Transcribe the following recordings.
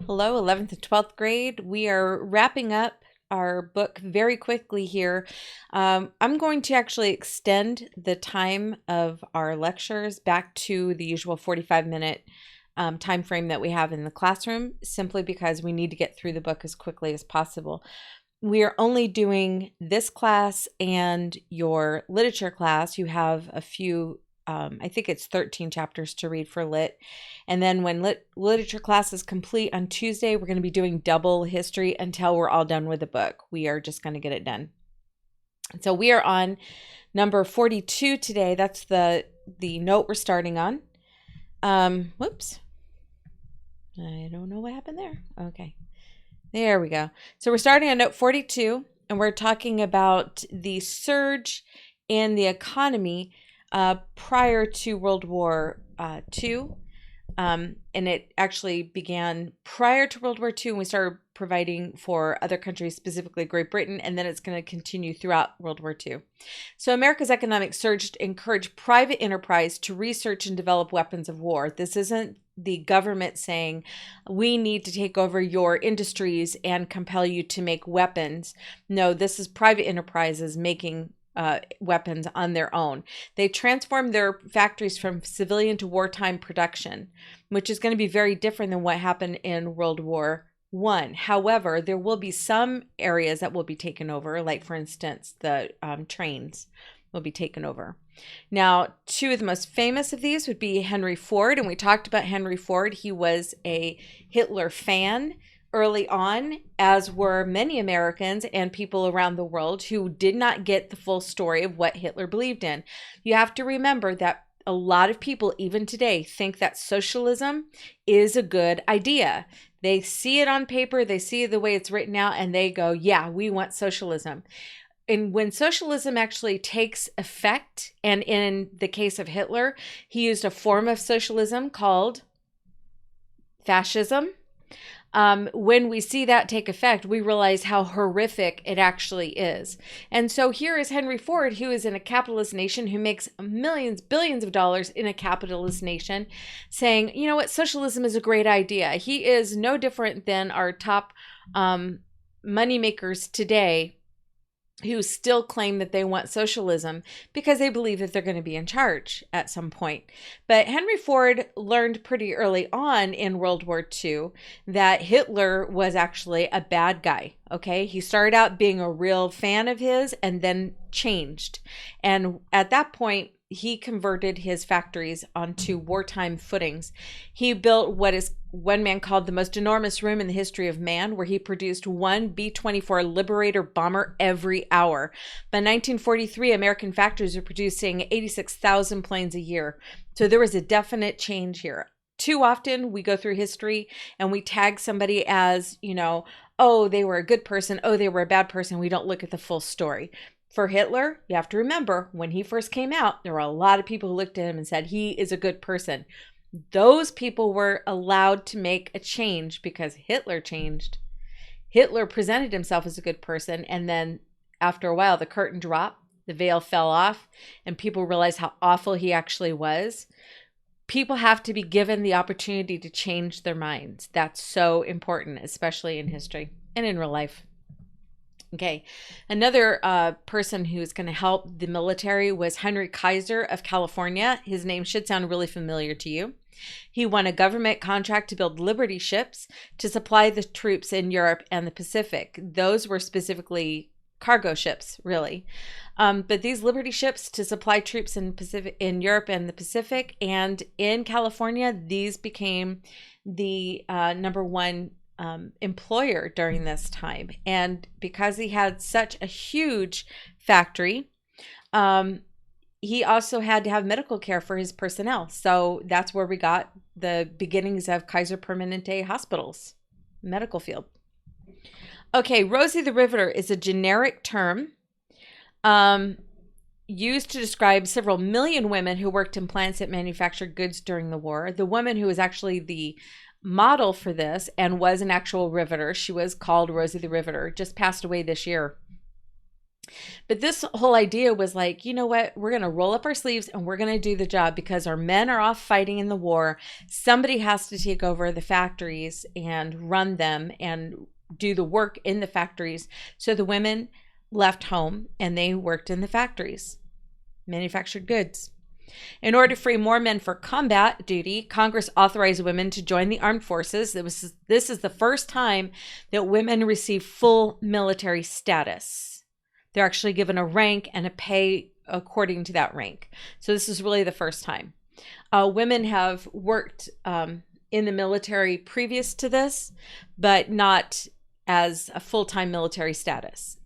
Hello, 11th and 12th grade. We are wrapping up our book very quickly here. I'm going to actually extend the time of our lectures back to the usual 45-minute time frame that we have in the classroom, simply because we need to get through the book as quickly as possible. We are only doing this class and your literature class. You have a few, I think it's 13 chapters to read for lit. And then when literature class is complete on Tuesday, we're going to be doing double history until we're all done with the book. We are just going to get it done. So we are on number 42 today. That's the note we're starting on. Whoops. I don't know what happened there. Okay. There we go. So we're starting on note 42, and we're talking about the surge in the economy prior to World War II. And it actually began prior to World War II, and we started providing for other countries, specifically Great Britain, and then it's going to continue throughout World War II. So America's economic surge encouraged private enterprise to research and develop weapons of war. This isn't the government saying, we need to take over your industries and compel you to make weapons. No, this is private enterprises making weapons on their own. They transformed their factories from civilian to wartime production, which is going to be very different than what happened in World War I. However, there will be some areas that will be taken over, like for instance, the trains will be taken over. Now, two of the most famous of these would be Henry Ford, and we talked about Henry Ford. He was a Hitler fan early on, as were many Americans and people around the world who did not get the full story of what Hitler believed in. You have to remember that a lot of people, even today, think that socialism is a good idea. They see it on paper, they see the way it's written out, and they go, yeah, we want socialism. And when socialism actually takes effect, and in the case of Hitler, he used a form of socialism called fascism. When we see that take effect, we realize how horrific it actually is. And so here is Henry Ford, who is in a capitalist nation, who makes millions, billions of dollars in a capitalist nation, saying, you know what, socialism is a great idea. He is no different than our top money makers today, who still claim that they want socialism because they believe that they're going to be in charge at some point. But Henry Ford learned pretty early on in World War II that Hitler was actually a bad guy. Okay, he started out being a real fan of his and then changed. And at that point, he converted his factories onto wartime footings. He built what is one man called the most enormous room in the history of man, where he produced one B-24 Liberator bomber every hour. By 1943, American factories were producing 86,000 planes a year. So there was a definite change here. Too often we go through history and we tag somebody as, you know, oh, they were a good person, oh, they were a bad person. We don't look at the full story. For Hitler, you have to remember, when he first came out, there were a lot of people who looked at him and said, he is a good person. Those people were allowed to make a change because Hitler changed. Hitler presented himself as a good person, and then after a while, the curtain dropped, the veil fell off, and people realized how awful he actually was. People have to be given the opportunity to change their minds. That's so important, especially in history and in real life. Okay, another person who's going to help the military was Henry Kaiser of California. His name should sound really familiar to you. He won a government contract to build Liberty ships to supply the troops in Europe and the Pacific. Those were specifically cargo ships, really. But these Liberty ships to supply troops in Europe and the Pacific, and in California, these became the number one employer during this time. And because he had such a huge factory, he also had to have medical care for his personnel. So that's where we got the beginnings of Kaiser Permanente hospitals, medical field. Okay, Rosie the Riveter is a generic term used to describe several million women who worked in plants that manufactured goods during the war. The woman who was actually the model for this and was an actual riveter, she was called Rosie the Riveter, just passed away this year. But this whole idea was like, you know what? We're going to roll up our sleeves and we're going to do the job because our men are off fighting in the war. Somebody has to take over the factories and run them and do the work in the factories. So the women left home and they worked in the factories, manufactured goods. In order to free more men for combat duty, Congress authorized women to join the armed forces. This is the first time that women receive full military status. They're actually given a rank and a pay according to that rank. So this is really the first time. Women have worked in the military previous to this, but not as a full-time military status.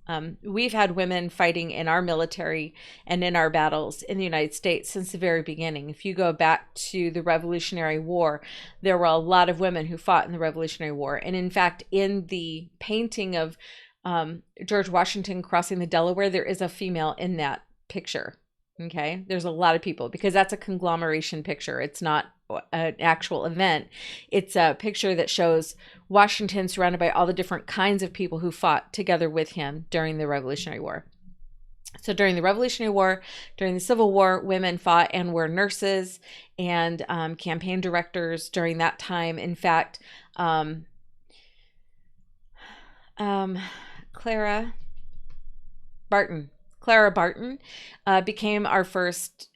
We've had women fighting in our military and in our battles in the United States since the very beginning. If you go back to the Revolutionary War, there were a lot of women who fought in the Revolutionary War. And in fact, in the painting of George Washington crossing the Delaware, there is a female in that picture. Okay, there's a lot of people because that's a conglomeration picture. It's not an actual event. It's a picture that shows Washington surrounded by all the different kinds of people who fought together with him during the Revolutionary War. So during the Revolutionary War, during the Civil War, women fought and were nurses and campaign directors during that time. In fact, Clara Barton became our first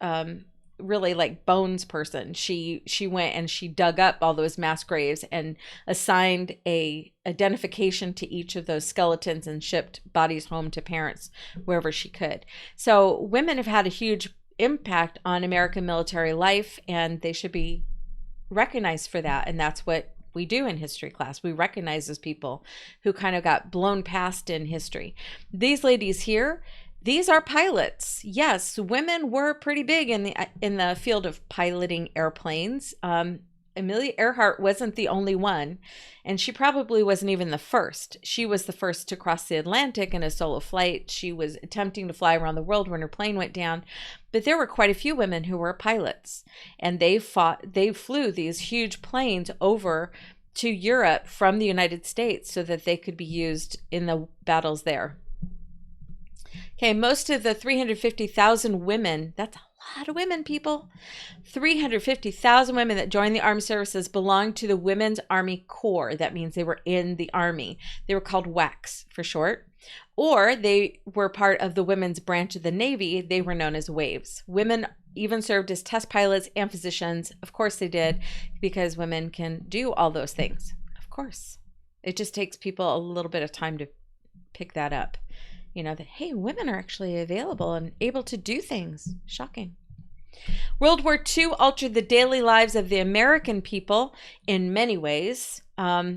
really like bones person. She went and she dug up all those mass graves and assigned a identification to each of those skeletons and shipped bodies home to parents wherever she could. So women have had a huge impact on American military life, and they should be recognized for that. And that's what we do in history class. We recognize those people who kind of got blown past in history. These ladies here, these are pilots. Yes, women were pretty big in the field of piloting airplanes. Amelia Earhart wasn't the only one, and she probably wasn't even the first. She was the first to cross the Atlantic in a solo flight. She was attempting to fly around the world when her plane went down. But there were quite a few women who were pilots, and they flew these huge planes over to Europe from the United States so that they could be used in the battles there. Okay, most of the 350,000 women, that's a lot of women, people. 350,000 women that joined the armed services belonged to the Women's Army Corps. That means they were in the Army. They were called WACs for short. Or they were part of the women's branch of the Navy. They were known as WAVES. Women even served as test pilots and physicians. Of course they did, because women can do all those things. Of course. It just takes people a little bit of time to pick that up. You know, that, hey, women are actually available and able to do things. Shocking. World War II altered the daily lives of the American people in many ways. A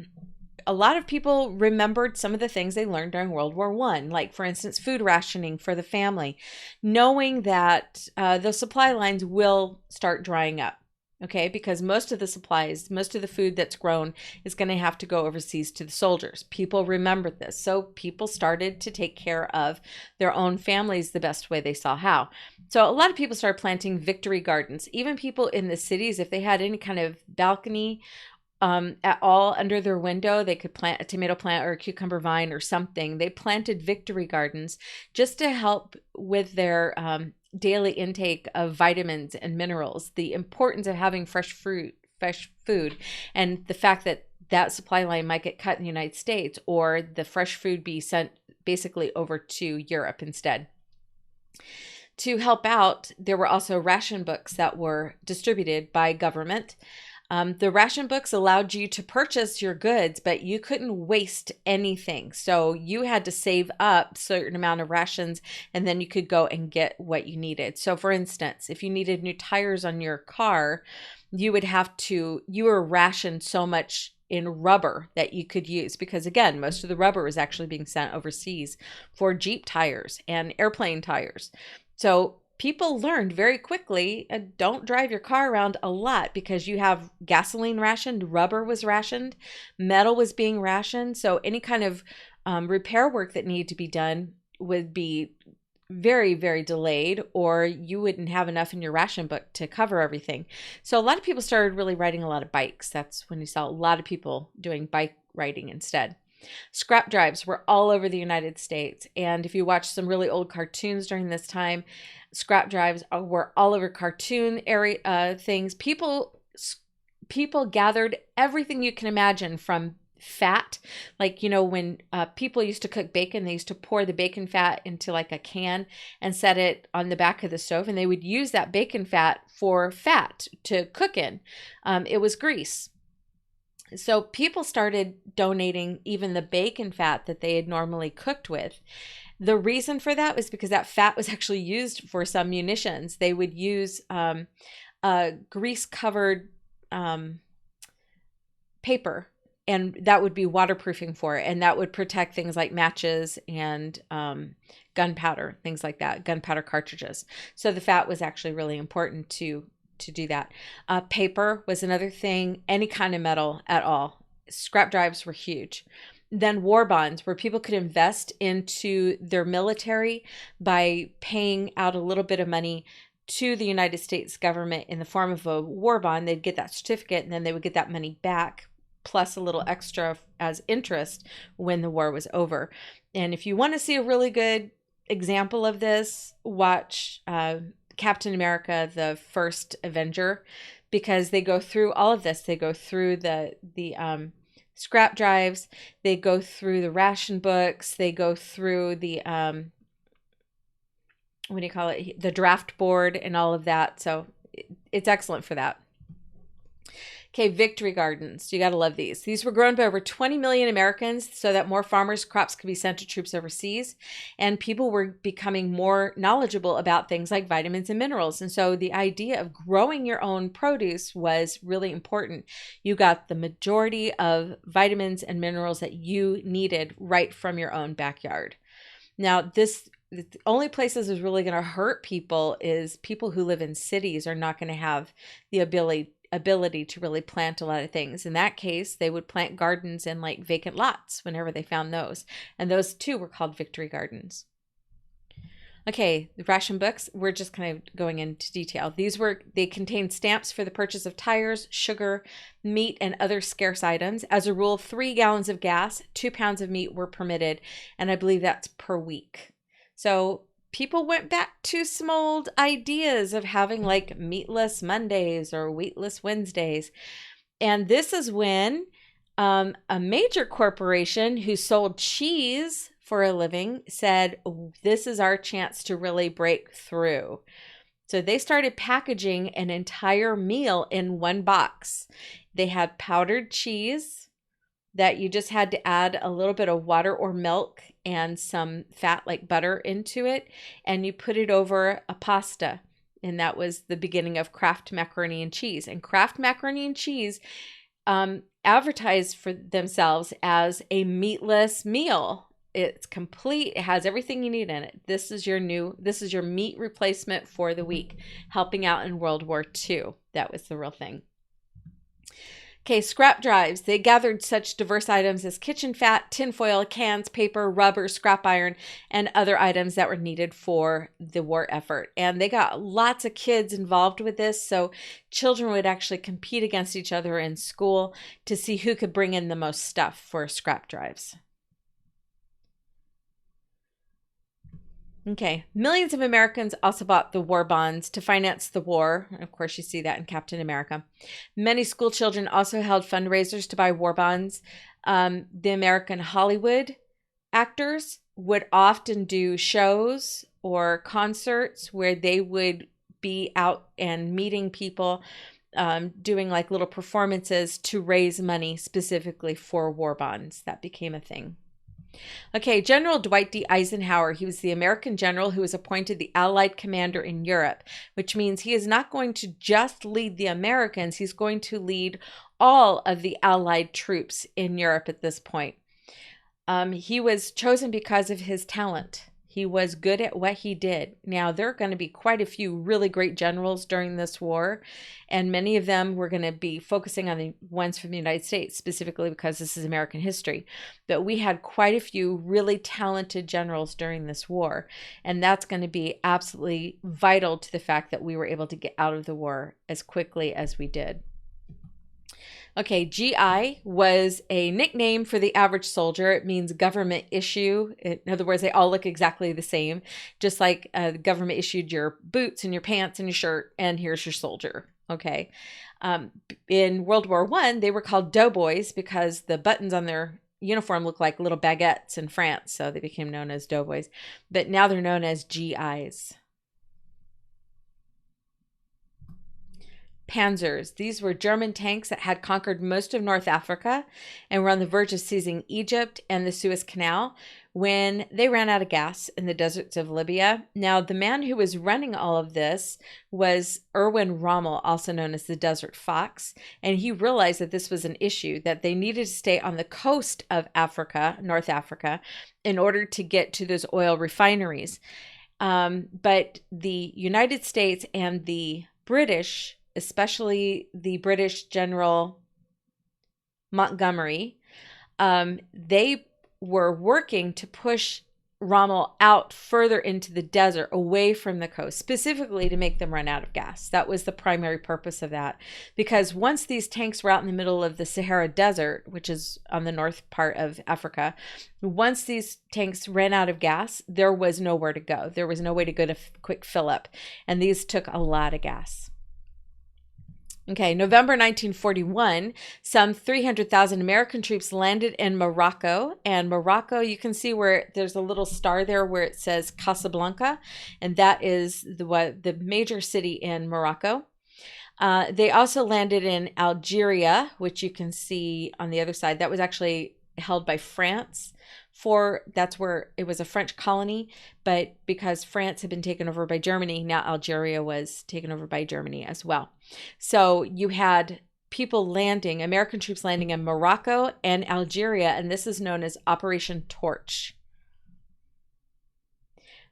lot of people remembered some of the things they learned during World War I, like, for instance, food rationing for the family, knowing that the supply lines will start drying up. Okay, because most of the supplies, most of the food that's grown is going to have to go overseas to the soldiers. People remembered this. So people started to take care of their own families the best way they saw how. So a lot of people started planting victory gardens. Even people in the cities, if they had any kind of balcony at all under their window, they could plant a tomato plant or a cucumber vine or something. They planted victory gardens just to help with their daily intake of vitamins and minerals, the importance of having fresh food, and the fact that that supply line might get cut in the United States, or the fresh food be sent basically over to Europe instead. To help out, there were also ration books that were distributed by government. The ration books allowed you to purchase your goods, but you couldn't waste anything. So you had to save up a certain amount of rations, and then you could go and get what you needed. So for instance, if you needed new tires on your car, you were rationed so much in rubber that you could use, because again, most of the rubber was actually being sent overseas for Jeep tires and airplane tires. So people learned very quickly, don't drive your car around a lot, because you have gasoline rationed, rubber was rationed, metal was being rationed. So any kind of repair work that needed to be done would be very, very delayed, or you wouldn't have enough in your ration book to cover everything. So a lot of people started really riding a lot of bikes. That's when you saw a lot of people doing bike riding instead. Scrap drives were all over the United States. And if you watch some really old cartoons during this time, scrap drives were all over cartoon area things. People gathered everything you can imagine, from fat, like, when people used to cook bacon, they used to pour the bacon fat into like a can and set it on the back of the stove, and they would use that bacon fat for fat to cook in. It was grease. So people started donating even the bacon fat that they had normally cooked with. The reason for that was because that fat was actually used for some munitions. They would use grease covered paper, and that would be waterproofing for it, and that would protect things like matches and gunpowder, things like that, gunpowder cartridges. So the fat was actually really important to do that. Paper was another thing, any kind of metal at all. Scrap drives were huge. Then war bonds, where people could invest into their military by paying out a little bit of money to the United States government in the form of a war bond. They'd get that certificate, and then they would get that money back, plus a little extra as interest when the war was over. And if you want to see a really good example of this, watch Captain America, the First Avenger, because they go through all of this. They go through the scrap drives, they go through the ration books, they go through the what do you call it, the draft board and all of that. So it's excellent for that. Okay, victory gardens. You got to love these. These were grown by over 20 million Americans so that more farmers' crops could be sent to troops overseas. And people were becoming more knowledgeable about things like vitamins and minerals. And so the idea of growing your own produce was really important. You got the majority of vitamins and minerals that you needed right from your own backyard. Now, the only places is really going to hurt people is people who live in cities are not going to have the ability to really plant a lot of things. In that case, they would plant gardens in like vacant lots whenever they found those. And those too were called victory gardens. Okay, the ration books, we're just kind of going into detail. They contained stamps for the purchase of tires, sugar, meat, and other scarce items. As a rule, 3 gallons of gas, 2 pounds of meat were permitted, and I believe that's per week. So people went back to some old ideas of having like meatless Mondays or wheatless Wednesdays. And this is when a major corporation who sold cheese for a living said, this is our chance to really break through. So they started packaging an entire meal in one box. They had powdered cheese that you just had to add a little bit of water or milk and some fat like butter into it, and you put it over a pasta. And that was the beginning of Kraft macaroni and cheese. And Kraft macaroni and cheese advertised for themselves as a meatless meal. It's complete. It has everything you need in it. This is your meat replacement for the week, helping out in World War II. That was the real thing. Okay, scrap drives. They gathered such diverse items as kitchen fat, tinfoil, cans, paper, rubber, scrap iron, and other items that were needed for the war effort. And they got lots of kids involved with this, so children would actually compete against each other in school to see who could bring in the most stuff for scrap drives. Okay, millions of Americans also bought the war bonds to finance the war. Of course, you see that in Captain America. Many school children also held fundraisers to buy war bonds. The American Hollywood actors would often do shows or concerts where they would be out and meeting people, doing like little performances to raise money specifically for war bonds. That became a thing. Okay, General Dwight D. Eisenhower, he was the American general who was appointed the Allied commander in Europe, which means he is not going to just lead the Americans, he's going to lead all of the Allied troops in Europe at this point. He was chosen because of his talent. He was good at what he did. Now, there are going to be quite a few really great generals during this war, and many of them we're going to be focusing on the ones from the United States, specifically because this is American history. But we had quite a few really talented generals during this war, and that's going to be absolutely vital to the fact that we were able to get out of the war as quickly as we did. Okay, GI was a nickname for the average soldier. It means government issue. In other words, they all look exactly the same, just like the government issued your boots and your pants and your shirt, and here's your soldier. Okay. In World War I, they were called doughboys because the buttons on their uniform looked like little baguettes in France, so they became known as doughboys. But now they're known as GIs. Panzers. These were German tanks that had conquered most of North Africa and were on the verge of seizing Egypt and the Suez Canal when they ran out of gas in the deserts of Libya. Now, the man who was running all of this was Erwin Rommel, also known as the Desert Fox, and he realized that this was an issue, that they needed to stay on the coast of Africa, North Africa, in order to get to those oil refineries. But the United States and the British, especially the British General Montgomery, they were working to push Rommel out further into the desert, away from the coast, specifically to make them run out of gas. That was the primary purpose of that. Because once these tanks were out in the middle of the Sahara Desert, which is on the north part of Africa, once these tanks ran out of gas, there was nowhere to go. There was no way to go to quick fill up. And these took a lot of gas. Okay, November 1941, some 300,000 American troops landed in Morocco. And Morocco, you can see where there's a little star there where it says Casablanca, and that is the major city in Morocco. They also landed in Algeria, which you can see on the other side. That was actually held by France. That's where it was a French colony, but because France had been taken over by Germany, now Algeria was taken over by Germany as well. So you had people landing, American troops landing in Morocco and Algeria, and this is known as Operation Torch.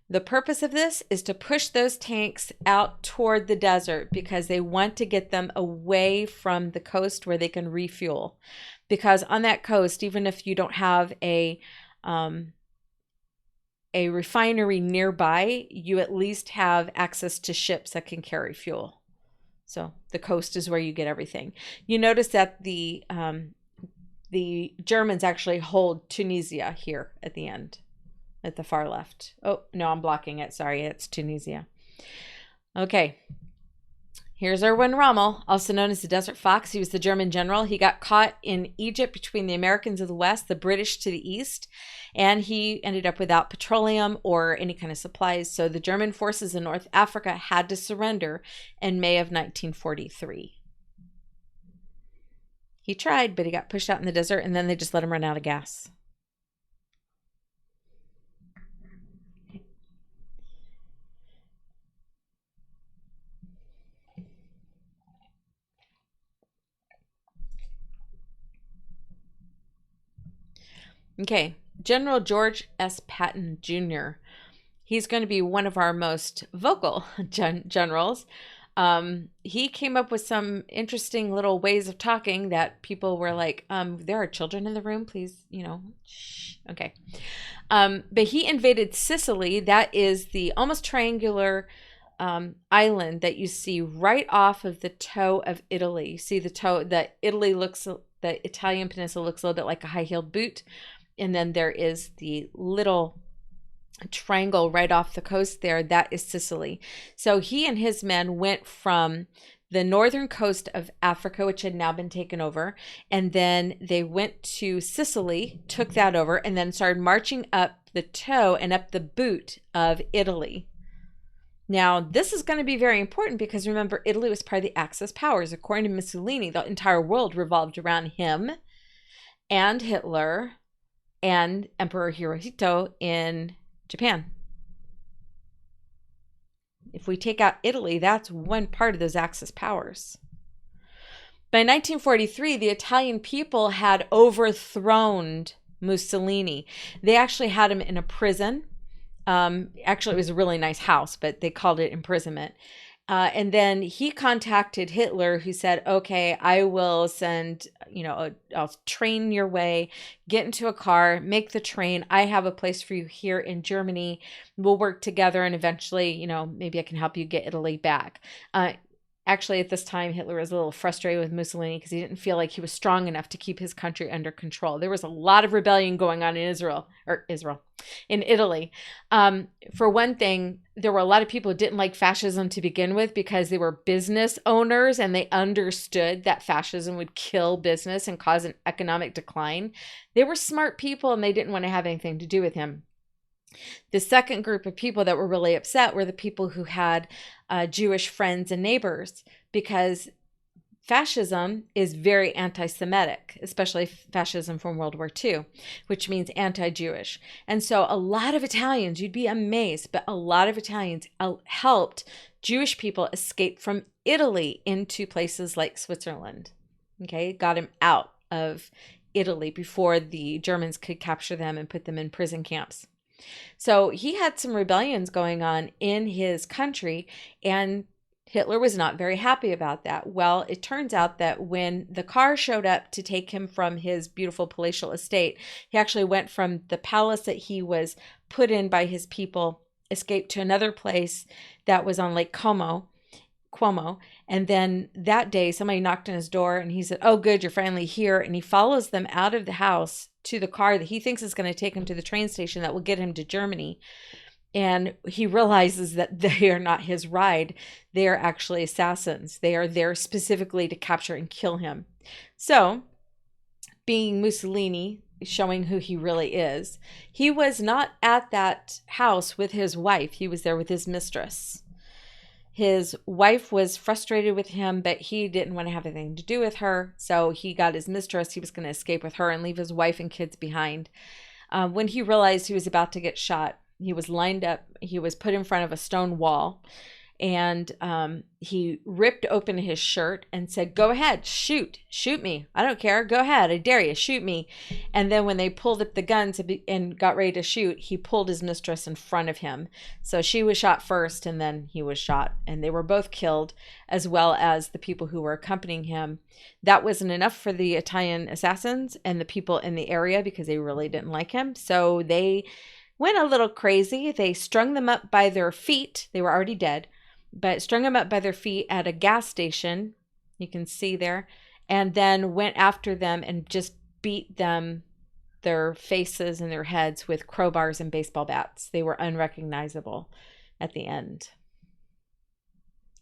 The purpose of this is to push those tanks out toward the desert because they want to get them away from the coast where they can refuel. Because on that coast, even if you don't have a refinery nearby, you at least have access to ships that can carry fuel. So the coast is where you get everything. You notice that the Germans actually hold Tunisia here at the end, at the far left. Oh, no, I'm blocking it. Sorry, it's Tunisia. Okay. Here's Erwin Rommel, also known as the Desert Fox. He was the German general. He got caught in Egypt between the Americans of the west, the British to the east, and he ended up without petroleum or any kind of supplies. So the German forces in North Africa had to surrender in May of 1943. He tried, but he got pushed out in the desert, and then they just let him run out of gas. Okay, General George S. Patton Jr. He's going to be one of our most vocal generals. He came up with some interesting little ways of talking that people were like, there are children in the room, please, shh. Okay. But he invaded Sicily. That is the almost triangular island that you see right off of the toe of Italy. See the toe that the Italian peninsula looks a little bit like a high-heeled boot. And then there is the little triangle right off the coast there. That is Sicily. So he and his men went from the northern coast of Africa, which had now been taken over, and then they went to Sicily, took that over, and then started marching up the toe and up the boot of Italy. Now, this is going to be very important because remember, Italy was part of the Axis powers. According to Mussolini, the entire world revolved around him and Hitler and Emperor Hirohito in Japan. If we take out Italy, that's one part of those Axis powers. By 1943, the Italian people had overthrown Mussolini. They actually had him in a prison. Actually, it was a really nice house, but they called it imprisonment. And then he contacted Hitler, who said, okay, I will send, I'll train your way, get into a car, make the train. I have a place for you here in Germany. We'll work together and eventually, maybe I can help you get Italy back. Actually, at this time, Hitler was a little frustrated with Mussolini because he didn't feel like he was strong enough to keep his country under control. There was a lot of rebellion going on in in Italy. For one thing, there were a lot of people who didn't like fascism to begin with because they were business owners and they understood that fascism would kill business and cause an economic decline. They were smart people and they didn't want to have anything to do with him. The second group of people that were really upset were the people who had Jewish friends and neighbors, because fascism is very anti-Semitic, especially fascism from World War II, which means anti-Jewish. And so a lot of Italians, you'd be amazed, but a lot of Italians helped Jewish people escape from Italy into places like Switzerland. Okay, got him out of Italy before the Germans could capture them and put them in prison camps. So he had some rebellions going on in his country, and Hitler was not very happy about that. Well, it turns out that when the car showed up to take him from his beautiful palatial estate, he actually went from the palace that he was put in by his people, escaped to another place that was on Lake Como. And then that day, somebody knocked on his door and he said, "Oh, good, you're finally here." And he follows them out of the house to the car that he thinks is going to take him to the train station that will get him to Germany. And he realizes that they are not his ride. They are actually assassins. They are there specifically to capture and kill him. So, being Mussolini, showing who he really is, he was not at that house with his wife. He was there with his mistress. His wife was frustrated with him, but he didn't want to have anything to do with her. So he got his mistress. He was going to escape with her and leave his wife and kids behind. When he realized he was about to get shot, he was lined up. He was put in front of a stone wall, and he ripped open his shirt and said, "Go ahead, shoot me. I don't care. Go ahead. I dare you. Shoot me." And then when they pulled up the guns and got ready to shoot, he pulled his mistress in front of him. So she was shot first, and then he was shot, and they were both killed, as well as the people who were accompanying him. That wasn't enough for the Italian assassins and the people in the area because they really didn't like him. So they went a little crazy. They strung them up by their feet. They were already dead, but strung them up by their feet at a gas station, you can see there, and then went after them and just beat them, their faces and their heads, with crowbars and baseball bats. They were unrecognizable at the end.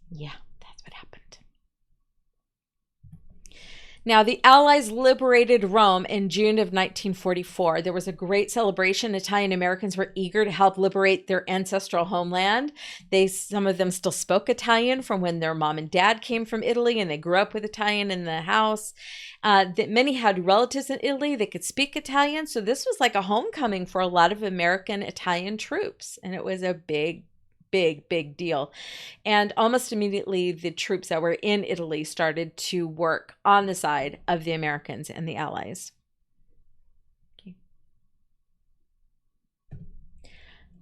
Yeah, that's what happened. Now, the Allies liberated Rome in June of 1944. There was a great celebration. Italian Americans were eager to help liberate their ancestral homeland. Some of them still spoke Italian from when their mom and dad came from Italy, and they grew up with Italian in the house. That many had relatives in Italy that could speak Italian. So this was like a homecoming for a lot of American Italian troops, and it was a big deal. And almost immediately, the troops that were in Italy started to work on the side of the Americans and the Allies. Okay.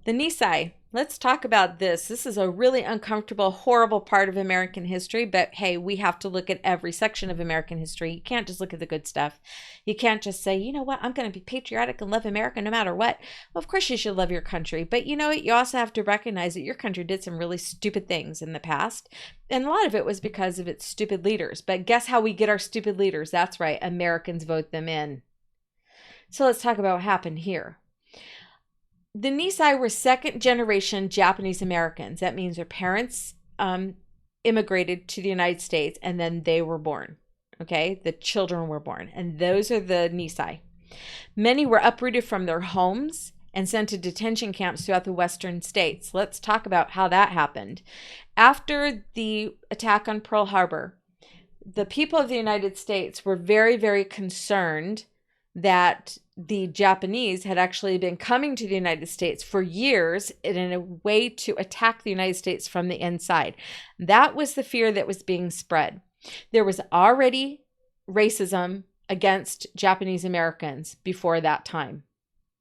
The Nisei. Let's talk about this. This is a really uncomfortable, horrible part of American history, but hey, we have to look at every section of American history. You can't just look at the good stuff. You can't just say, "You know what, I'm going to be patriotic and love America no matter what." Well, of course you should love your country, but you know what? You also have to recognize that your country did some really stupid things in the past, and a lot of it was because of its stupid leaders. But guess how we get our stupid leaders? That's right, Americans vote them in. So let's talk about what happened here. The Nisei were second-generation Japanese Americans. That means their parents immigrated to the United States, and then they were born. Okay, the children were born, and those are the Nisei. Many were uprooted from their homes and sent to detention camps throughout the western states. Let's talk about how that happened. After the attack on Pearl Harbor, the people of the United States were very, very concerned that the Japanese had actually been coming to the United States for years in a way to attack the United States from the inside. That was the fear that was being spread. There was already racism against Japanese Americans before that time.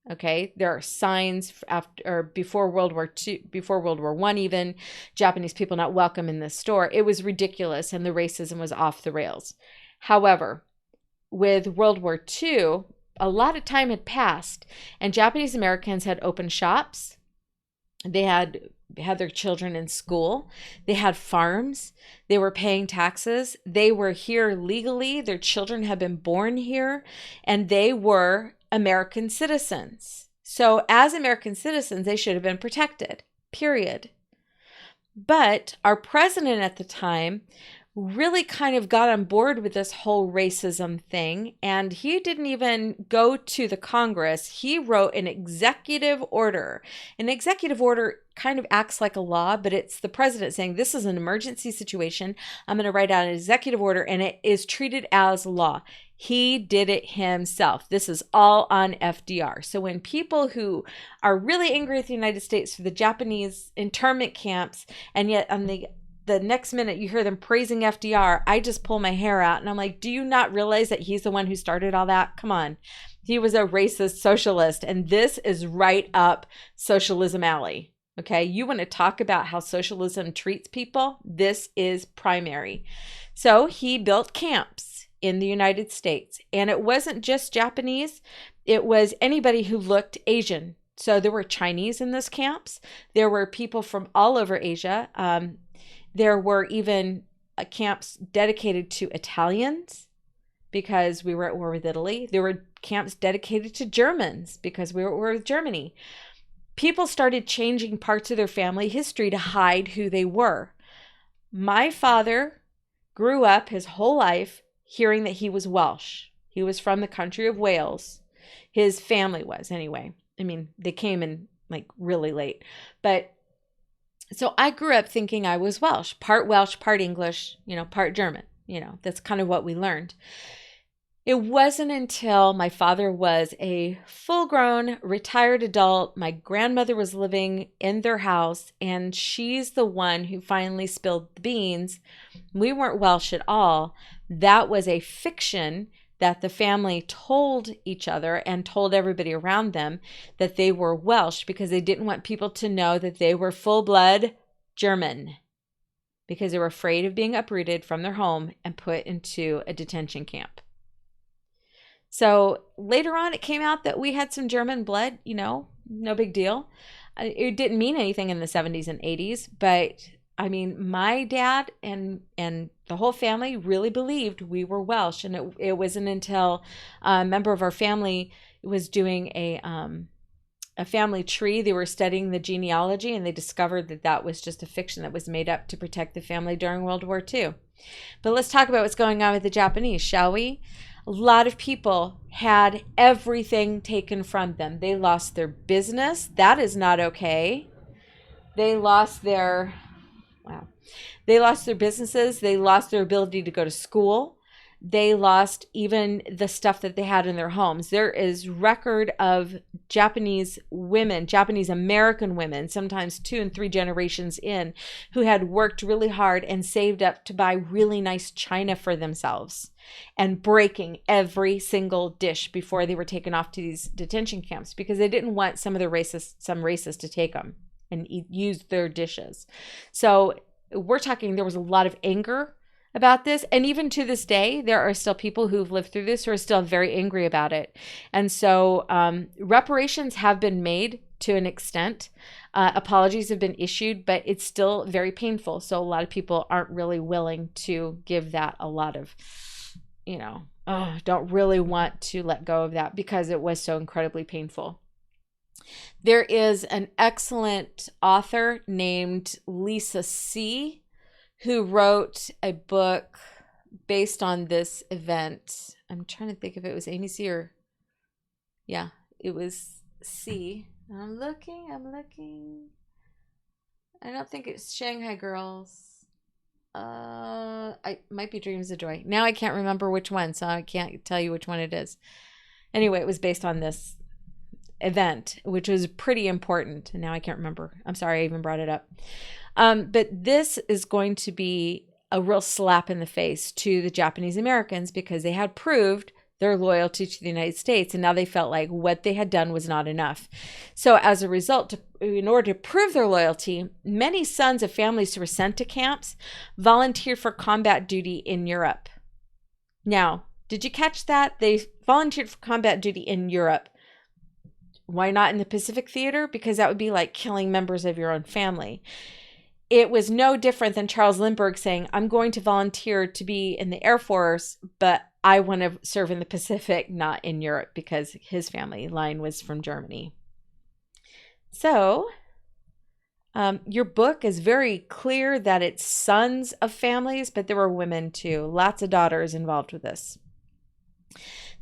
Okay, there are signs after or before World War II, before World War I, even Japanese people not welcome in this store. It was ridiculous, and the racism was off the rails. However, with World War II, a lot of time had passed, and Japanese Americans had opened shops. They had had their children in school. They had farms. They were paying taxes. They were here legally. Their children had been born here, and they were American citizens. So as American citizens, they should have been protected, period. But our president at the time really kind of got on board with this whole racism thing, and he didn't even go to the Congress. He wrote an executive order. An executive order kind of acts like a law, but it's the president saying, this is an emergency situation. I'm going to write out an executive order, and it is treated as law. He did it himself. This is all on FDR. So when people who are really angry at the United States for the Japanese internment camps, and yet on the next minute you hear them praising FDR, I just pull my hair out and I'm like, do you not realize that he's the one who started all that? Come on. He was a racist socialist, and this is right up socialism alley. Okay, you want to talk about how socialism treats people? This is primary. So he built camps in the United States, and it wasn't just Japanese. It was anybody who looked Asian. So there were Chinese in those camps. There were people from all over Asia. There were even camps dedicated to Italians because we were at war with Italy. There were camps dedicated to Germans because we were at war with Germany. People started changing parts of their family history to hide who they were. My father grew up his whole life hearing that he was Welsh. He was from the country of Wales. His family was, anyway. I mean, they came in like really late. But so I grew up thinking I was Welsh, part English, part German. That's kind of what we learned. It wasn't until my father was a full-grown, retired adult, my grandmother was living in their house, and she's the one who finally spilled the beans. We weren't Welsh at all. That was a fiction that the family told each other and told everybody around them that they were Welsh because they didn't want people to know that they were full-blood German because they were afraid of being uprooted from their home and put into a detention camp. So later on, it came out that we had some German blood, no big deal. It didn't mean anything in the 70s and 80s, but I mean, my dad and the whole family really believed we were Welsh. And it wasn't until a member of our family was doing a family tree. They were studying the genealogy, and they discovered that was just a fiction that was made up to protect the family during World War II. But let's talk about what's going on with the Japanese, shall we? A lot of people had everything taken from them. They lost their business. That is not okay. They lost their businesses. They lost their ability to go to school. They lost even the stuff that they had in their homes. There is record of Japanese women, Japanese American women, sometimes 2 and 3 generations in, who had worked really hard and saved up to buy really nice china for themselves and breaking every single dish before they were taken off to these detention camps because they didn't want some racists to take them and use their dishes. So we're talking, there was a lot of anger about this. And even to this day, there are still people who've lived through this who are still very angry about it. And so reparations have been made to an extent. Apologies have been issued, but it's still very painful. So a lot of people aren't really willing to give that a lot of, don't really want to let go of that because it was so incredibly painful. There is an excellent author named Lisa See who wrote a book based on this event. I'm trying to think if it was Amy C or... Yeah, it was C. I'm looking. I don't think it's Shanghai Girls. I might be Dreams of Joy. Now I can't remember which one, so I can't tell you which one it is. Anyway, it was based on this event, which was pretty important. And now I can't remember. I'm sorry I even brought it up. But this is going to be a real slap in the face to the Japanese Americans because they had proved their loyalty to the United States, and now they felt like what they had done was not enough. So as a result, in order to prove their loyalty, many sons of families who were sent to camps volunteered for combat duty in Europe. Now, did you catch that? They volunteered for combat duty in Europe. Why not in the Pacific Theater? Because that would be like killing members of your own family. It was no different than Charles Lindbergh saying, I'm going to volunteer to be in the Air Force, but I want to serve in the Pacific, not in Europe, because his family line was from Germany. So your book is very clear that it's sons of families, but there were women too. Lots of daughters involved with this.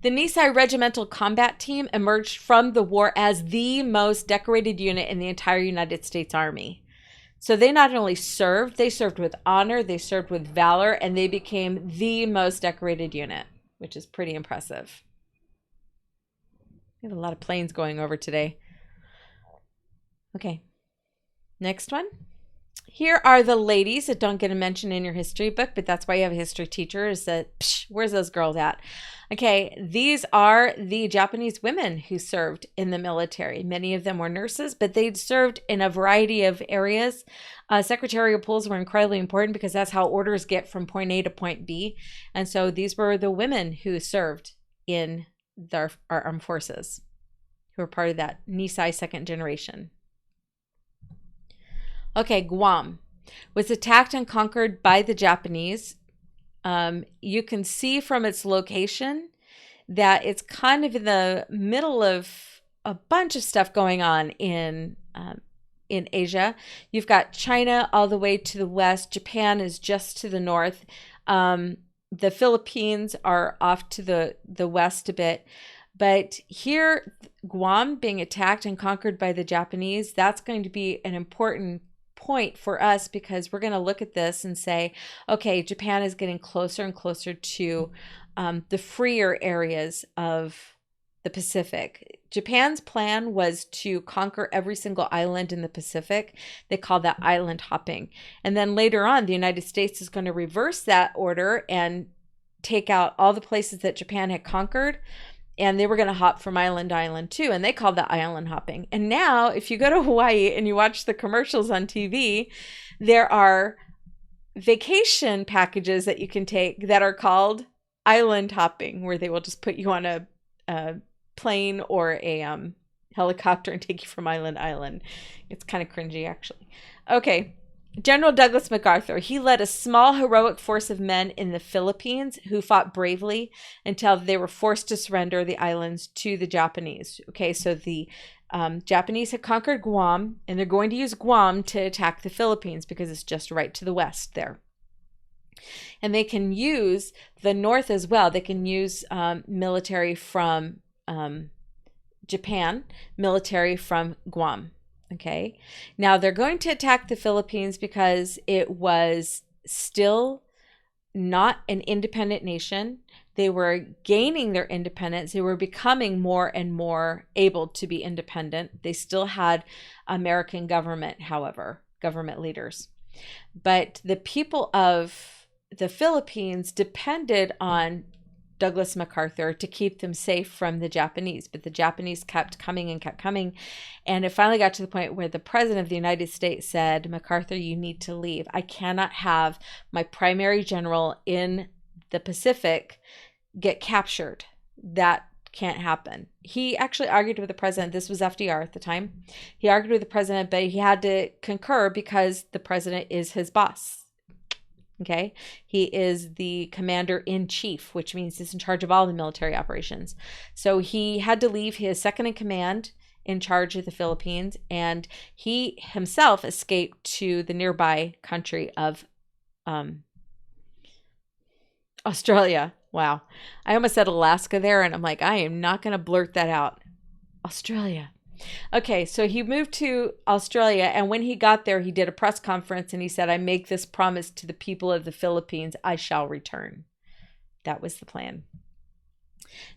The Nisei Regimental Combat Team emerged from the war as the most decorated unit in the entire United States Army. So they not only served, they served with honor, they served with valor, and they became the most decorated unit, which is pretty impressive. We have a lot of planes going over today. Okay, next one. Here are the ladies that don't get a mention in your history book, but that's why you have a history teacher, is that, where's those girls at? Okay, these are the Japanese women who served in the military. Many of them were nurses, but they'd served in a variety of areas. Secretarial pools were incredibly important because that's how orders get from point A to point B. And so these were the women who served in our armed forces, who were part of that Nisei second generation. Okay, Guam was attacked and conquered by the Japanese. You can see from its location that it's kind of in the middle of a bunch of stuff going on in Asia. You've got China all the way to the west. Japan is just to the north. The Philippines are off to the west a bit. But here, Guam being attacked and conquered by the Japanese, that's going to be an important point for us, because we're going to look at this and say, okay, Japan is getting closer and closer to the freer areas of the Pacific. Japan's plan was to conquer every single island in the Pacific. They call that island hopping. And then later on, the United States is going to reverse that order and take out all the places that Japan had conquered. And they were going to hop from island to island too. And they called that island hopping. And now if you go to Hawaii and you watch the commercials on TV, there are vacation packages that you can take that are called island hopping, where they will just put you on a plane or a helicopter and take you from island to island. It's kind of cringy, actually. Okay. General Douglas MacArthur, he led a small heroic force of men in the Philippines who fought bravely until they were forced to surrender the islands to the Japanese. Okay, so the Japanese had conquered Guam, and they're going to use Guam to attack the Philippines because it's just right to the west there. And they can use the north as well. They can use military from Japan, military from Guam. Okay, now they're going to attack the Philippines because it was still not an independent nation. They were gaining their independence. They were becoming more and more able to be independent. They still had American government, however, government leaders. But the people of the Philippines depended on Douglas MacArthur to keep them safe from the Japanese. But the Japanese kept coming and kept coming. And it finally got to the point where the president of the United States said, MacArthur, you need to leave. I cannot have my primary general in the Pacific get captured. That can't happen. He actually argued with the president. This was FDR at the time. He argued with the president, but he had to concur because the president is his boss. Okay, he is the commander-in-chief, which means he's in charge of all the military operations. So he had to leave his second in command in charge of the Philippines, and he himself escaped to the nearby country of Australia. Wow. I almost said Alaska there, and I'm like, I am not going to blurt that out. Australia. Okay, so he moved to Australia, and when he got there, he did a press conference, and he said, I make this promise to the people of the Philippines, I shall return. That was the plan.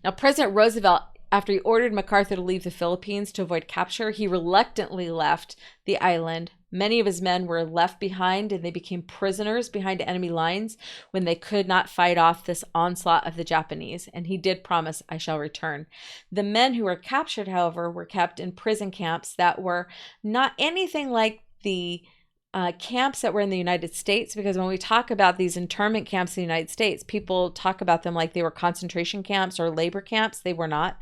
Now, President Roosevelt, after he ordered MacArthur to leave the Philippines to avoid capture, he reluctantly left the island. Many of his men were left behind, and they became prisoners behind enemy lines when they could not fight off this onslaught of the Japanese. And he did promise, I shall return. The men who were captured, however, were kept in prison camps that were not anything like the camps that were in the United States, because when we talk about these internment camps in the United States, people talk about them like they were concentration camps or labor camps. They were not.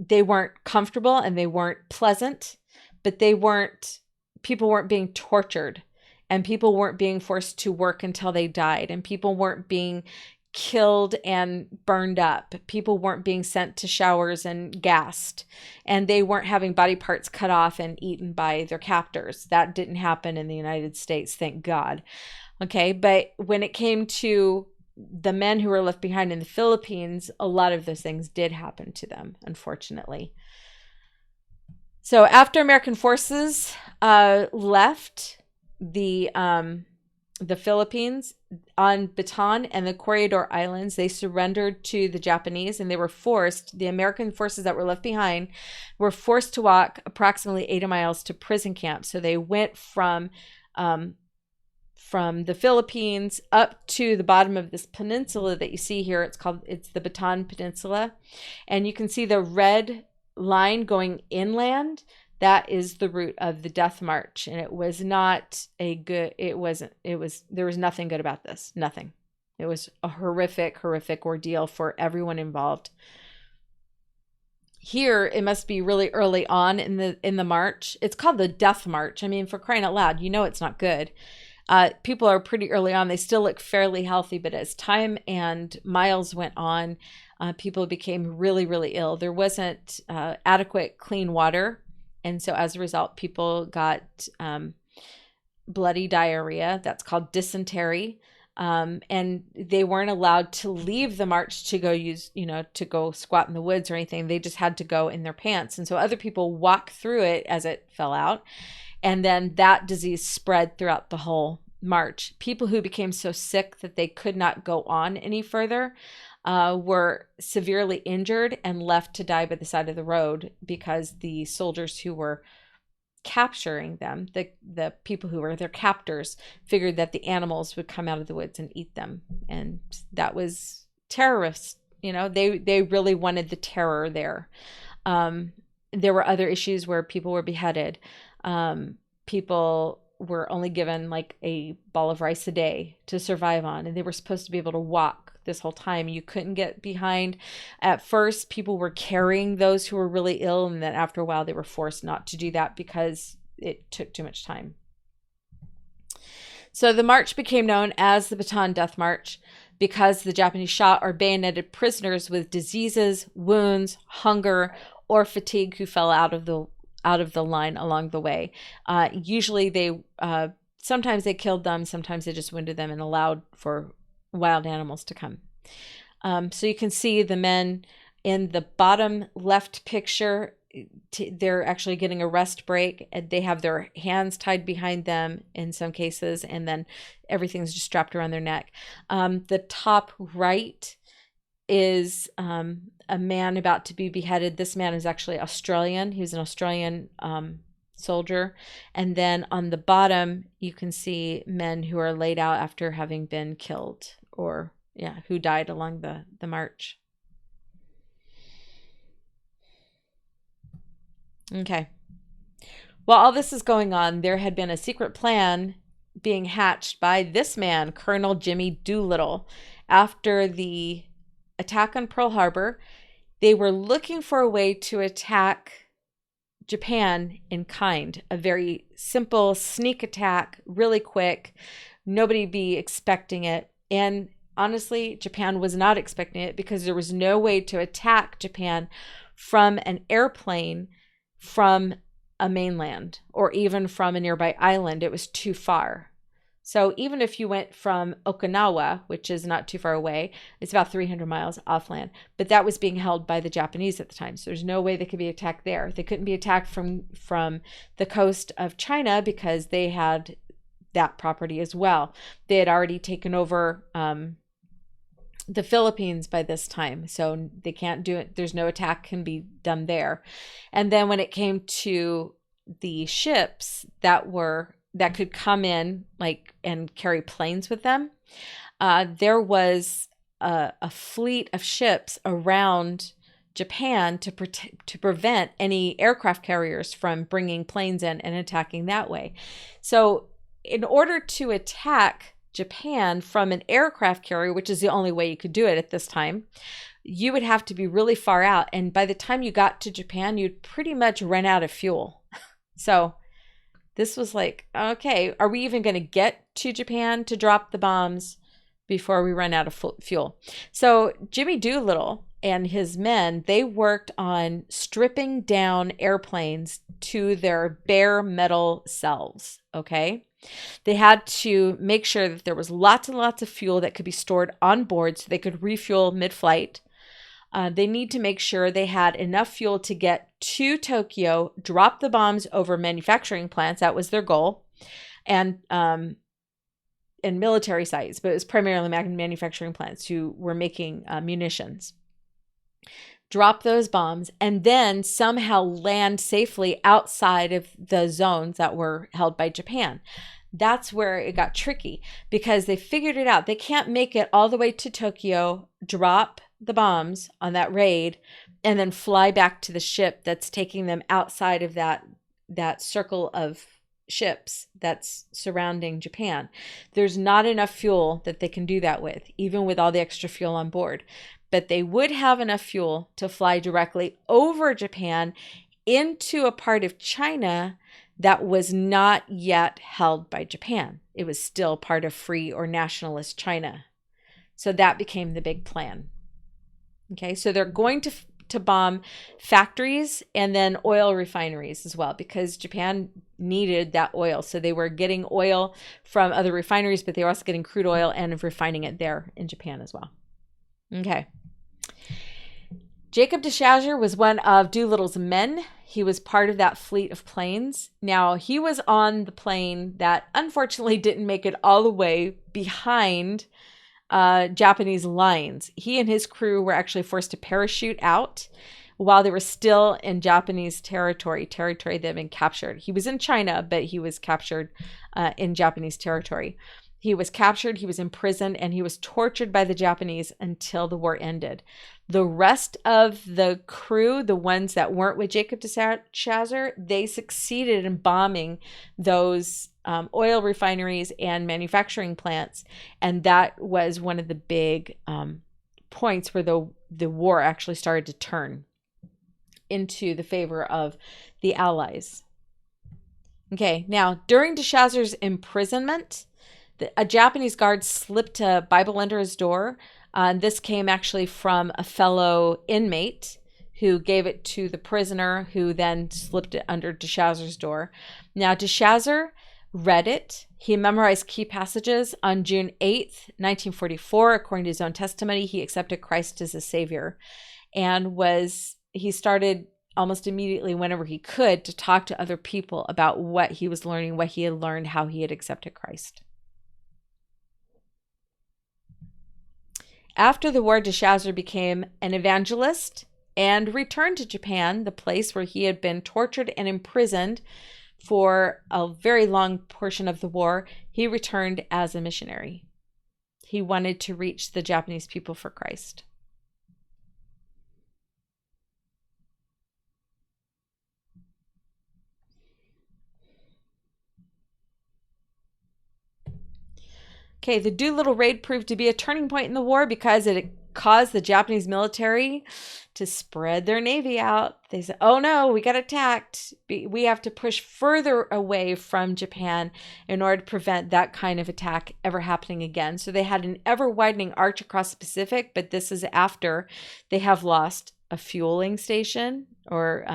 they weren't comfortable and they weren't pleasant, but people weren't being tortured, and people weren't being forced to work until they died, and people weren't being killed and burned up. People weren't being sent to showers and gassed, and they weren't having body parts cut off and eaten by their captors. That didn't happen in the United States, thank God. Okay, but when it came to the men who were left behind in the Philippines, a lot of those things did happen to them, unfortunately. So after American forces left the Philippines on Bataan and the Corregidor Islands, they surrendered to the Japanese, and the American forces that were left behind were forced to walk approximately 80 miles to prison camp. So they went from the Philippines up to the bottom of this peninsula that you see here. It's the Bataan Peninsula. And you can see the red line going inland. That is the route of the Death March. And there was nothing good about this. Nothing. It was a horrific ordeal for everyone involved. Here, it must be really early on in the march. It's called the Death March. I mean, for crying out loud, it's not good. People are pretty early on. They still look fairly healthy, but as time and miles went on, people became really, really ill. There wasn't adequate clean water. And so as a result, people got bloody diarrhea. That's called dysentery. And they weren't allowed to leave the march to go squat in the woods or anything. They just had to go in their pants. And so other people walked through it as it fell out. And then that disease spread throughout the whole march. People who became so sick that they could not go on any further were severely injured and left to die by the side of the road, because the soldiers who were capturing them, the people who were their captors, figured that the animals would come out of the woods and eat them. And that was terrorists. They really wanted the terror there. There were other issues where people were beheaded. People were only given like a ball of rice a day to survive on, and they were supposed to be able to walk this whole time. You couldn't get behind. At first, people were carrying those who were really ill, and then after a while they were forced not to do that because it took too much time. So the march became known as the Bataan Death March because the Japanese shot or bayoneted prisoners with diseases, wounds, hunger, or fatigue who fell out of the line along the way. Usually sometimes they killed them, sometimes they just wounded them and allowed for wild animals to come. So you can see the men in the bottom left picture, they're actually getting a rest break, and they have their hands tied behind them in some cases, and then everything's just strapped around their neck. The top right is a man about to be beheaded. This man is actually Australian. He was an Australian soldier. And then on the bottom, you can see men who are laid out after having been killed, or who died along the march. Okay. While all this is going on, there had been a secret plan being hatched by this man, Colonel Jimmy Doolittle. After the attack on Pearl Harbor, they were looking for a way to attack Japan in kind. A very simple sneak attack, really quick. Nobody be expecting it. And honestly, Japan was not expecting it, because there was no way to attack Japan from an airplane from a mainland or even from a nearby island. It was too far. So even if you went from Okinawa, which is not too far away, it's about 300 miles offland, but that was being held by the Japanese at the time. So there's no way they could be attacked there. They couldn't be attacked from the coast of China, because they had that property as well. They had already taken over the Philippines by this time, so they can't do it. There's no attack can be done there. And then when it came to the ships that could come in and carry planes with them, there was a fleet of ships around Japan to prevent any aircraft carriers from bringing planes in and attacking that way. So in order to attack Japan from an aircraft carrier, which is the only way you could do it at this time, you would have to be really far out. And by the time you got to Japan, you'd pretty much run out of fuel. So this was like, okay, are we even going to get to Japan to drop the bombs before we run out of fuel? So Jimmy Doolittle and his men, they worked on stripping down airplanes to their bare metal selves, okay? They had to make sure that there was lots and lots of fuel that could be stored on board so they could refuel mid-flight. They need to make sure they had enough fuel to get to Tokyo, drop the bombs over manufacturing plants. That was their goal. And military sites, but it was primarily manufacturing plants who were making munitions. Drop those bombs and then somehow land safely outside of the zones that were held by Japan. That's where it got tricky because they figured it out. They can't make it all the way to Tokyo, drop the bombs on that raid, and then fly back to the ship that's taking them outside of that circle of ships that's surrounding Japan. There's not enough fuel that they can do that with, even with all the extra fuel on board. But they would have enough fuel to fly directly over Japan into a part of China that was not yet held by Japan. It was still part of free or nationalist China. So that became the big plan. Okay, so they're going to bomb factories and then oil refineries as well because Japan needed that oil. So they were getting oil from other refineries, but they were also getting crude oil and refining it there in Japan as well. Okay. Jacob de Chazer was one of Doolittle's men. He was part of that fleet of planes. Now, he was on the plane that unfortunately didn't make it all the way behind Japanese lines. He and his crew were actually forced to parachute out while they were still in Japanese territory that had been captured. He was in China, but he was captured in Japanese territory. He was captured, he was imprisoned, and he was tortured by the Japanese until the war ended. The rest of the crew, the ones that weren't with Jacob de Chazer, they succeeded in bombing those oil refineries and manufacturing plants. And that was one of the big points where the war actually started to turn into the favor of the Allies. Okay, now during de Chazer's imprisonment, a Japanese guard slipped a Bible under his door. This came actually from a fellow inmate who gave it to the prisoner, who then slipped it under de Chazer's door. Now, de Chazer read it. He memorized key passages. On June 8th, 1944, according to his own testimony, he accepted Christ as a savior and he started almost immediately, whenever he could, to talk to other people about what he was learning, what he had learned, how he had accepted Christ. After the war, de Chazer became an evangelist and returned to Japan, the place where he had been tortured and imprisoned for a very long portion of the war. He returned as a missionary. He wanted to reach the Japanese people for Christ. Okay, the Doolittle raid proved to be a turning point in the war because it caused the Japanese military to spread their navy out. They said, oh no, we got attacked. We have to push further away from Japan in order to prevent that kind of attack ever happening again. So they had an ever widening arch across the Pacific, but this is after they have lost a fueling station or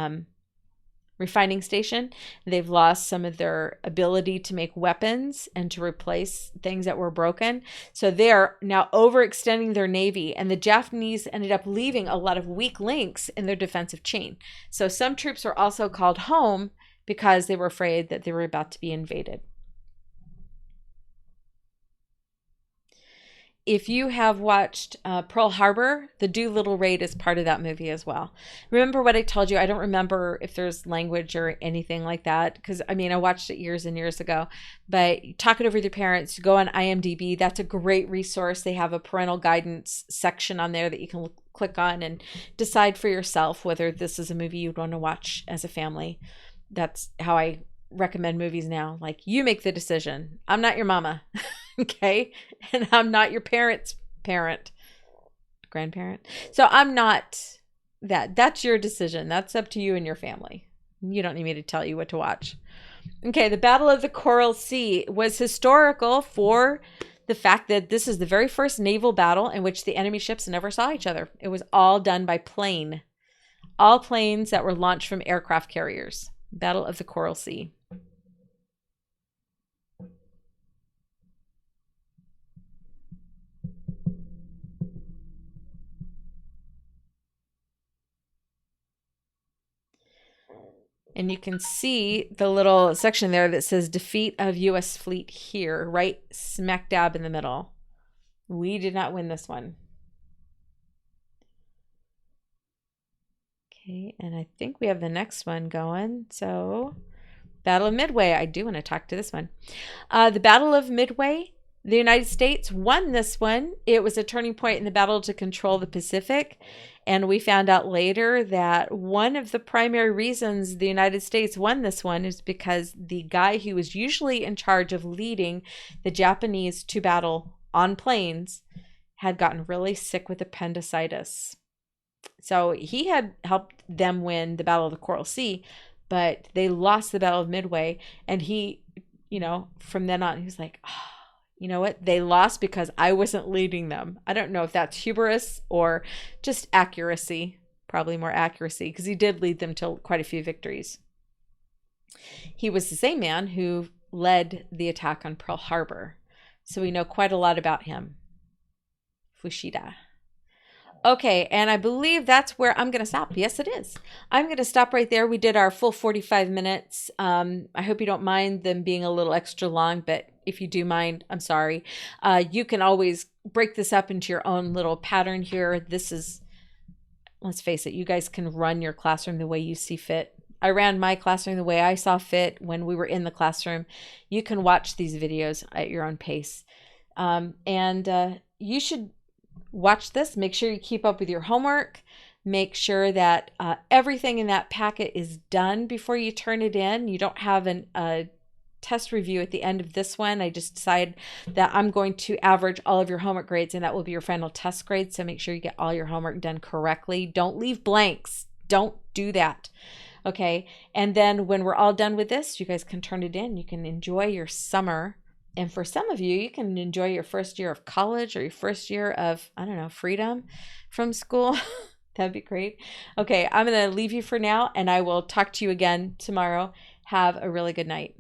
refining station. They've lost some of their ability to make weapons and to replace things that were broken. So they are now overextending their navy, and the Japanese ended up leaving a lot of weak links in their defensive chain. So some troops were also called home because they were afraid that they were about to be invaded. If you have watched Pearl Harbor, the Doolittle raid is part of that movie as well. Remember what I told you? I don't remember if there's language or anything like that because, I mean, I watched it years and years ago. But talk it over with your parents. Go on IMDb. That's a great resource. They have a parental guidance section on there that you can click on and decide for yourself whether this is a movie you'd want to watch as a family. That's how I recommend movies now. Like, you make the decision. I'm not your mama. Okay? And I'm not your parents' parent, grandparent. So I'm not that. That's your decision. That's up to you and your family. You don't need me to tell you what to watch. Okay, the Battle of the Coral Sea was historical for the fact that this is the very first naval battle in which the enemy ships never saw each other. It was all done by plane. All planes that were launched from aircraft carriers. Battle of the Coral Sea. And you can see the little section there that says defeat of U.S. fleet here, right smack dab in the middle. We did not win this one. Okay, and I think we have the next one going. So, Battle of Midway. I do want to talk to this one. The Battle of Midway. The United States won this one. It was a turning point in the battle to control the Pacific. And we found out later that one of the primary reasons the United States won this one is because the guy who was usually in charge of leading the Japanese to battle on planes had gotten really sick with appendicitis. So he had helped them win the Battle of the Coral Sea, but they lost the Battle of Midway. And he, from then on, he was like, oh, you know what? They lost because I wasn't leading them. I don't know if that's hubris or just accuracy. Probably more accuracy, because he did lead them to quite a few victories. He was the same man who led the attack on Pearl Harbor. So we know quite a lot about him. Fushida. Okay, and I believe that's where I'm going to stop. Yes, it is. I'm going to stop right there. We did our full 45 minutes. I hope you don't mind them being a little extra long, but if you do mind, I'm sorry. You can always break this up into your own little pattern here. This is, let's face it, you guys can run your classroom the way you see fit. I ran my classroom the way I saw fit when we were in the classroom. You can watch these videos at your own pace. And you should watch this. Make sure you keep up with your homework. Make sure that everything in that packet is done before you turn it in. You don't have a test review at the end of this one. I just decided that I'm going to average all of your homework grades, and that will be your final test grade. So make sure you get all your homework done correctly. Don't leave blanks. Don't do that. Okay. And then when we're all done with this, you guys can turn it in. You can enjoy your summer. And for some of you, you can enjoy your first year of college or your first year of, I don't know, freedom from school. That'd be great. Okay, I'm going to leave you for now, and I will talk to you again tomorrow. Have a really good night.